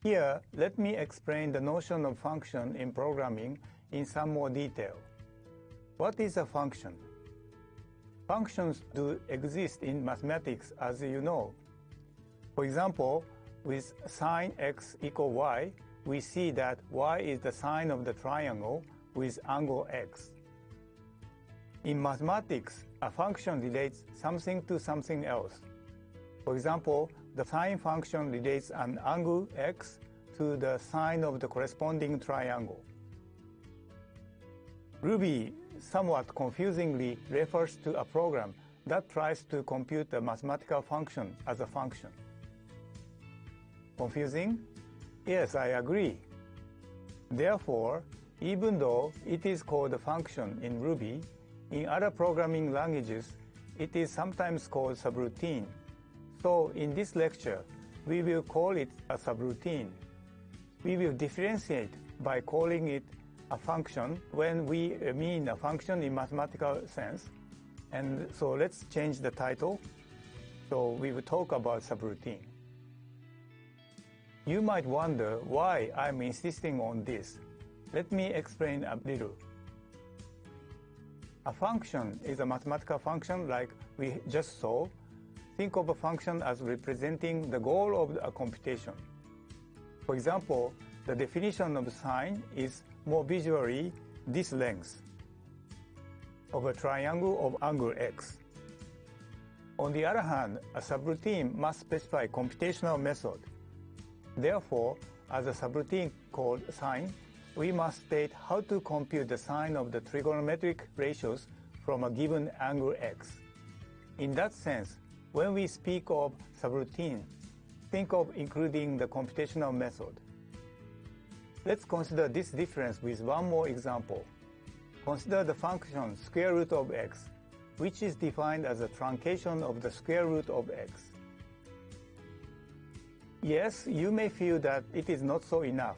Here, let me explain the notion of function in programming in some more detail. What is a function? Functions do exist in mathematics, as you know. For example, with sine x equal y, we see that y is the sine of the triangle with angle x. In mathematics, a function relates something to something else. For example, the sine function relates an angle x to the sine of the corresponding triangle. Ruby somewhat confusingly refers to a program that tries to compute a mathematical function as a function. Confusing? Yes, I agree. Therefore, even though it is called a function in Ruby, in other programming languages, it is sometimes called subroutine. So in this lecture, we will call it a subroutine. We will differentiate by calling it a function when we mean a function in mathematical sense. And so let's change the title. So we will talk about subroutine. You might wonder why I'm insisting on this. Let me explain a little. A function is a mathematical function like we just saw. Think of a function as representing the goal of a computation. For example, the definition of sine is more visually this length of a triangle of angle x. On the other hand, a subroutine must specify computational method. Therefore, as a subroutine called sine, we must state how to compute the sine of the trigonometric ratios from a given angle x. In that sense, when we speak of subroutine, think of including the computational method. Let's consider this difference with one more example. Consider the function square root of x, which is defined as a truncation of the square root of x. Yes, you may feel that it is not so enough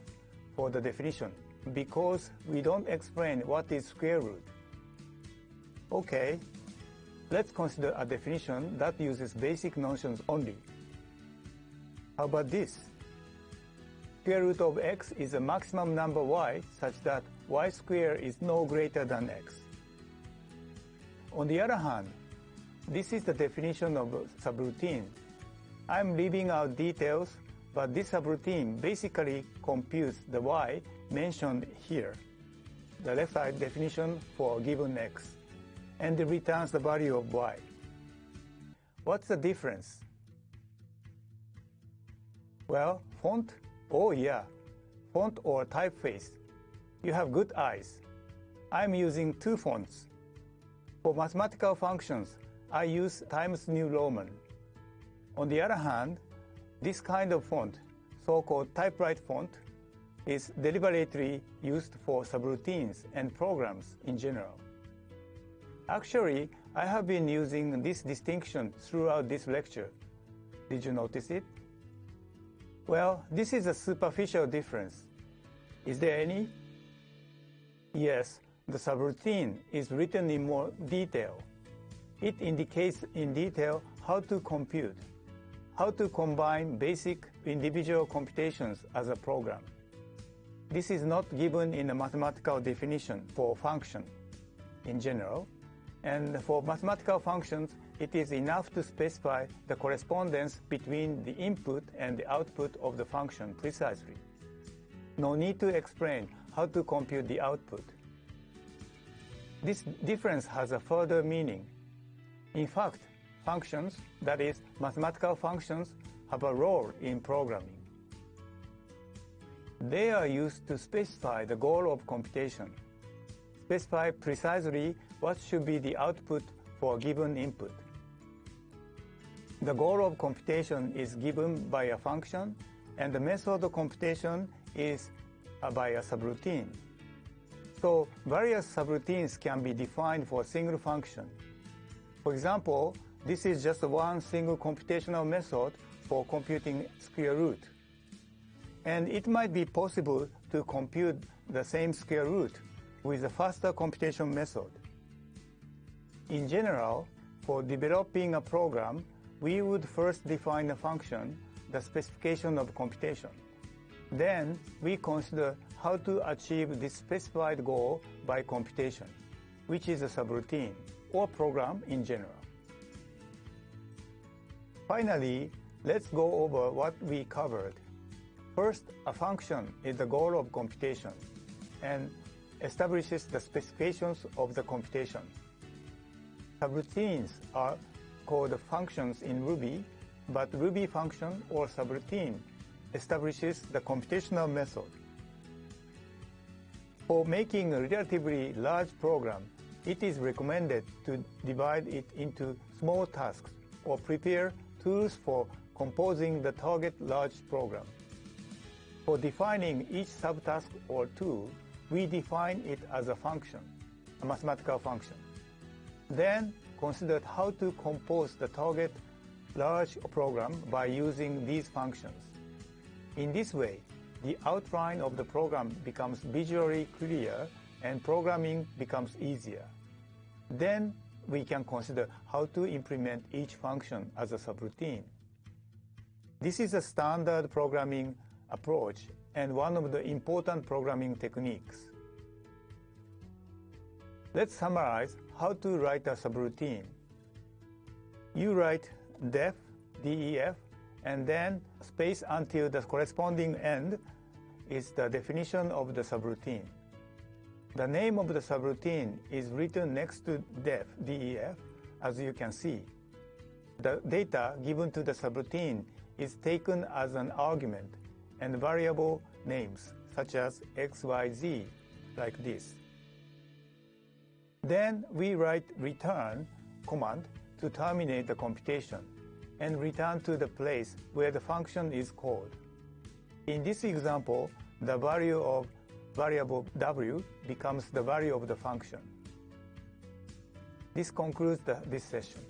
for the definition because we don't explain what is square root. Okay, let's consider a definition that uses basic notions only. How about this? Square root of x is a maximum number y such that y squared is no greater than x. On the other hand, this is the definition of subroutine. I'm leaving out details, but this subroutine basically computes the y mentioned here, the left side definition for a given x, and it returns the value of y. What's the difference? Well, font? Oh yeah, font or typeface. You have good eyes. I'm using two fonts. For mathematical functions, I use Times New Roman. On the other hand, this kind of font, so-called typewrite font, is deliberately used for subroutines and programs in general. Actually, I have been using this distinction throughout this lecture. Did you notice it? Well, this is a superficial difference. Is there any? Yes, the subroutine is written in more detail. It indicates in detail how to compute, how to combine basic individual computations as a program. This is not given in a mathematical definition for function in general, and for mathematical functions, it is enough to specify the correspondence between the input and the output of the function precisely. No need to explain how to compute the output. This difference has a further meaning. In fact, functions, that is, mathematical functions, have a role in programming. They are used to specify the goal of computation, specify precisely what should be the output for a given input. The goal of computation is given by a function, and the method of computation is by a subroutine. So various subroutines can be defined for a single function. For example, this is just one single computational method for computing square root. And it might be possible to compute the same square root with a faster computation method. In general, for developing a program, we would first define a function, the specification of computation. Then we consider how to achieve this specified goal by computation, which is a subroutine or program in general. Finally, let's go over what we covered. First, a function is the goal of computation and establishes the specifications of the computation. Subroutines are called functions in Ruby, but Ruby function or subroutine establishes the computational method. For making a relatively large program, it is recommended to divide it into small tasks or prepare tools for composing the target large program. For defining each subtask or tool, we define it as a function, a mathematical function. Then consider how to compose the target large program by using these functions. In this way, the outline of the program becomes visually clear and programming becomes easier. Then we can consider how to implement each function as a subroutine. This is a standard programming approach and one of the important programming techniques. Let's summarize how to write a subroutine. You write def, def, and then space until the corresponding end is the definition of the subroutine. The name of the subroutine is written next to def, as you can see. The data given to the subroutine is taken as an argument and variable names such as x, y, z, like this. Then we write return command to terminate the computation and return to the place where the function is called. In this example, the value of variable w becomes the value of the function. This concludes this session.